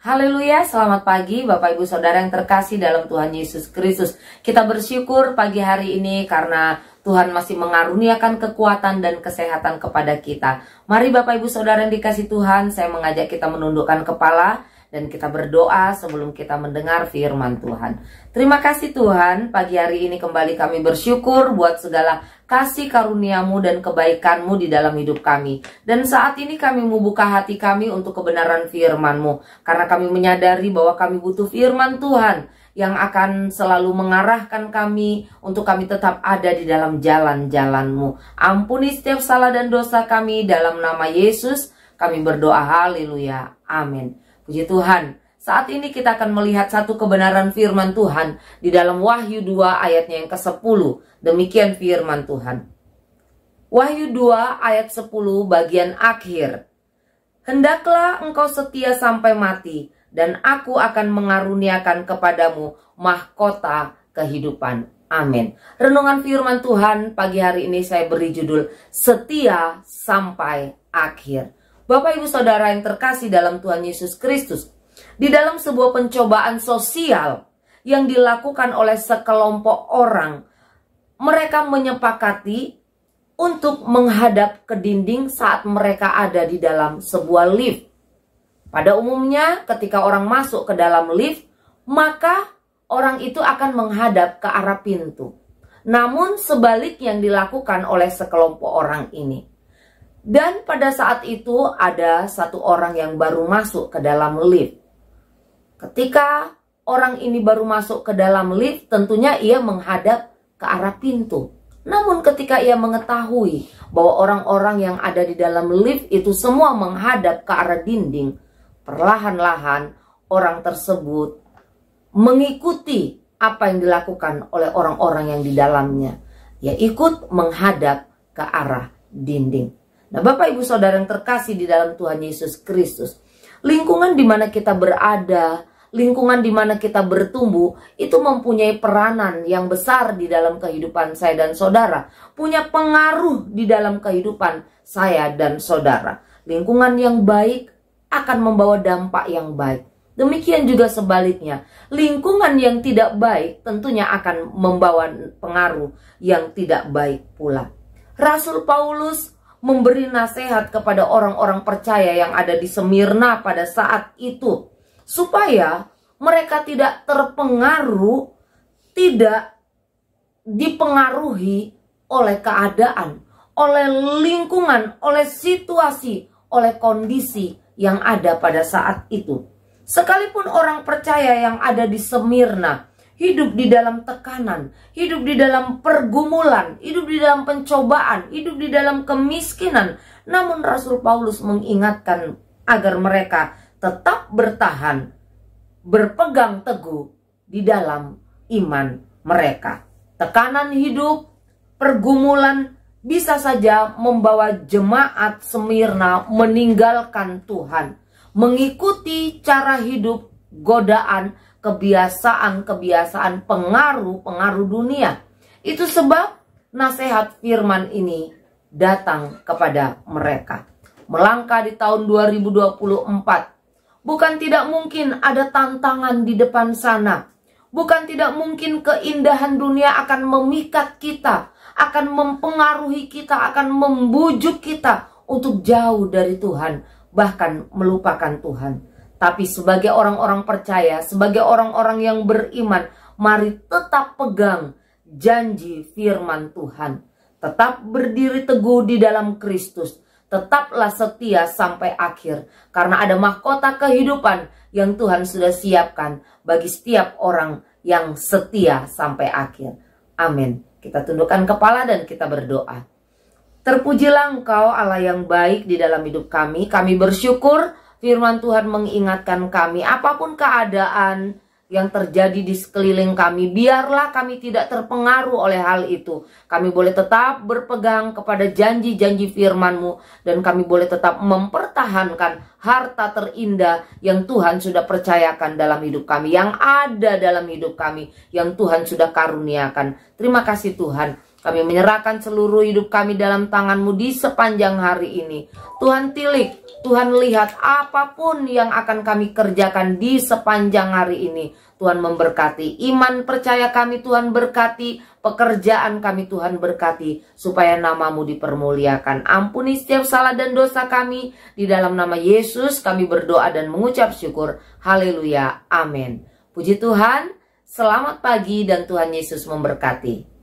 Haleluya, selamat pagi Bapak Ibu Saudara yang terkasih dalam Tuhan Yesus Kristus. Kita bersyukur pagi hari ini karena Tuhan masih mengaruniakan kekuatan dan kesehatan kepada kita. Mari Bapak Ibu Saudara yang dikasih Tuhan, saya mengajak kita menundukkan kepala dan kita berdoa sebelum kita mendengar firman Tuhan. Terima kasih Tuhan, pagi hari ini kembali kami bersyukur buat segala kasih karuniamu dan kebaikanmu di dalam hidup kami. Dan saat ini kami membuka hati kami untuk kebenaran firman-Mu. Karena kami menyadari bahwa kami butuh firman Tuhan yang akan selalu mengarahkan kami untuk kami tetap ada di dalam jalan-jalan-Mu. Ampuni setiap salah dan dosa kami dalam nama Yesus. Kami berdoa, haleluya, amin. Puji Tuhan, saat ini kita akan melihat satu kebenaran firman Tuhan di dalam Wahyu 2 ayatnya yang ke-10. Demikian firman Tuhan. Wahyu 2 ayat 10 bagian akhir. Hendaklah engkau setia sampai mati, dan aku akan mengaruniakan kepadamu mahkota kehidupan. Amin. Renungan firman Tuhan pagi hari ini saya beri judul Setia Sampai Akhir. Bapak Ibu Saudara yang terkasih dalam Tuhan Yesus Kristus, di dalam sebuah pencobaan sosial yang dilakukan oleh sekelompok orang, mereka menyepakati untuk menghadap ke dinding saat mereka ada di dalam sebuah lift. Pada umumnya ketika orang masuk ke dalam lift, maka orang itu akan menghadap ke arah pintu. Namun sebalik yang dilakukan oleh sekelompok orang ini. Dan pada saat itu ada satu orang yang baru masuk ke dalam lift. Ketika orang ini baru masuk ke dalam lift, tentunya ia menghadap ke arah pintu. Namun ketika ia mengetahui bahwa orang-orang yang ada di dalam lift itu semua menghadap ke arah dinding, perlahan-lahan orang tersebut mengikuti apa yang dilakukan oleh orang-orang yang di dalamnya. Ia ikut menghadap ke arah dinding. Nah, Bapak Ibu Saudara yang terkasih di dalam Tuhan Yesus Kristus, lingkungan di mana kita berada, lingkungan di mana kita bertumbuh, itu mempunyai peranan yang besar di dalam kehidupan saya dan saudara. Punya pengaruh di dalam kehidupan saya dan saudara. Lingkungan yang baik akan membawa dampak yang baik. Demikian juga sebaliknya, lingkungan yang tidak baik tentunya akan membawa pengaruh yang tidak baik pula. Rasul Paulus memberi nasihat kepada orang-orang percaya yang ada di Semirna pada saat itu, supaya mereka tidak terpengaruh, tidak dipengaruhi oleh keadaan, oleh lingkungan, oleh situasi, oleh kondisi yang ada pada saat itu. Sekalipun orang percaya yang ada di Semirna hidup di dalam tekanan, hidup di dalam pergumulan, hidup di dalam pencobaan, hidup di dalam kemiskinan, namun Rasul Paulus mengingatkan agar mereka tetap bertahan, berpegang teguh di dalam iman mereka. Tekanan hidup, pergumulan bisa saja membawa jemaat Semirna meninggalkan Tuhan, mengikuti cara hidup godaan, kebiasaan-kebiasaan pengaruh dunia. Itu sebab nasihat firman ini datang kepada mereka. Melangkah di tahun 2024, bukan tidak mungkin ada tantangan di depan sana. Bukan tidak mungkin keindahan dunia akan memikat kita, akan mempengaruhi kita, akan membujuk kita untuk jauh dari Tuhan, bahkan melupakan Tuhan. Tapi sebagai orang-orang percaya, sebagai orang-orang yang beriman, mari tetap pegang janji firman Tuhan. Tetap berdiri teguh di dalam Kristus. Tetaplah setia sampai akhir. Karena ada mahkota kehidupan yang Tuhan sudah siapkan bagi setiap orang yang setia sampai akhir. Amin. Kita tundukkan kepala dan kita berdoa. Terpujilah Engkau Allah yang baik di dalam hidup kami. Kami bersyukur firman Tuhan mengingatkan kami, apapun keadaan yang terjadi di sekeliling kami, biarlah kami tidak terpengaruh oleh hal itu. Kami boleh tetap berpegang kepada janji-janji firman-Mu, dan kami boleh tetap mempertahankan harta terindah yang Tuhan sudah percayakan dalam hidup kami, yang ada dalam hidup kami, yang Tuhan sudah karuniakan. Terima kasih Tuhan. Kami menyerahkan seluruh hidup kami dalam tangan-Mu di sepanjang hari ini. Tuhan tilik, Tuhan lihat apapun yang akan kami kerjakan di sepanjang hari ini. Tuhan memberkati iman percaya kami, Tuhan berkati pekerjaan kami, Tuhan berkati, supaya nama-Mu dipermuliakan. Ampuni setiap salah dan dosa kami. Di dalam nama Yesus kami berdoa dan mengucap syukur. Haleluya, amin. Puji Tuhan, selamat pagi dan Tuhan Yesus memberkati.